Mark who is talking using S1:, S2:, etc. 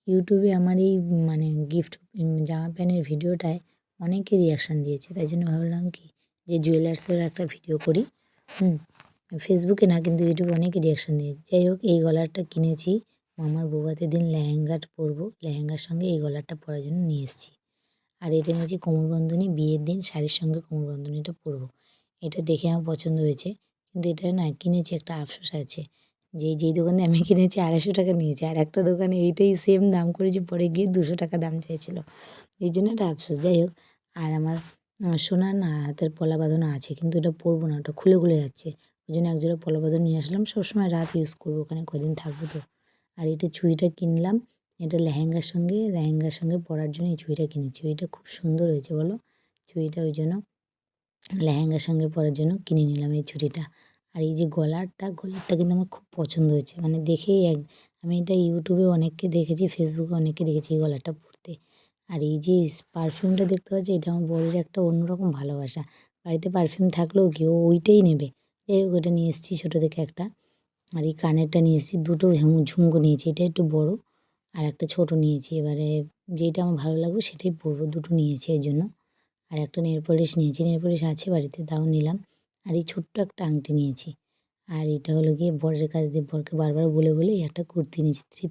S1: ইউটিউবে আমার এই মানে গিফট জামা প্যান্টের ভিডিওটায় অনেকে রিঅ্যাকশান দিয়েছে। তাই জন্য ভাবলাম কি যে জুয়েলার্সের একটা ভিডিও করি। ফেসবুকে না কিন্তু ইউটিউবে অনেকে রিঅ্যাকশান দিয়েছে। যাই হোক এই গলারটা কিনেছি মামার বৌভাতের দিন লেহেঙ্গাটা পরবো। লেহেঙ্গার সঙ্গে এই গলারটা পরার জন্য নিয়ে এসেছি। আর এটা নিয়েছি কোমরবন্ধনী, বিয়ের দিন শাড়ির সঙ্গে কোমরবন্ধনীটা পরবো। এটা দেখে আমার পছন্দ হয়েছে। কিন্তু এটা না কিনেছি একটা আফসোস আছে। যেই দোকানে আমি কিনেছি ৳২৫০ নিয়েছে। আর একটা দোকানে এইটাই সেম দাম করেছি, পরে গিয়ে ৳২০০ দাম চাইছিল। এই জন্য একটা আফসোস। যাই হোক, আর আমার সোনার না হাতের পলা বাঁধানো আছে, কিন্তু এটা পরবো না, ওটা খুলে যাচ্ছে। ওই জন্য একজোড়া পলা বাঁধানো নিয়ে আসলাম। সবসময় রাত ইউজ করবো, ওখানে কদিন থাকবো তো। আর এটা চুড়িটা কিনলাম, এটা লেহেঙ্গার সঙ্গে পরার জন্য এই চুড়িটা কিনেছি। চুড়িটা খুব সুন্দর হয়েছে বলো। চুড়িটা ওই জন্য লেহেঙ্গার সঙ্গে পরার জন্য কিনে নিলাম এই চুড়িটা। আর এই যে গলারটা কিন্তু আমার খুব পছন্দ হয়েছে। মানে দেখেই আমি এটা ইউটিউবে অনেককে দেখেছি, ফেসবুকে অনেককে দেখেছি এই গলারটা পরতে। আর এই যে পারফিউমটা দেখতে পাচ্ছি, এটা আমার বরের একটা অন্যরকম ভালোবাসা। বাড়িতে পারফিউম থাকলেও কি ও ওইটাই নেবে। যাই হোক, ওটা নিয়ে এসেছি ছোটো দেখে একটা। আর এই কানেরটা নিয়ে এসেছি, দুটো ঝুমকো নিয়েছি, এটা একটু বড় আর একটা ছোট নিয়েছি। এবারে যেইটা আমার ভালো লাগবে সেটাই পরবো, দুটো নিয়েছি ওই জন্য। আর একটা নেল পলিশ নিয়েছি, নেল পলিশ আছে বাড়িতে, তাও নিলাম। আর এই ছোট্ট একটা আংটি নিয়েছি। আর এটা হলো গিয়ে বরের কাছ দিয়ে বরকে বারবার বলে এই একটা কুর্তি নিয়েছি,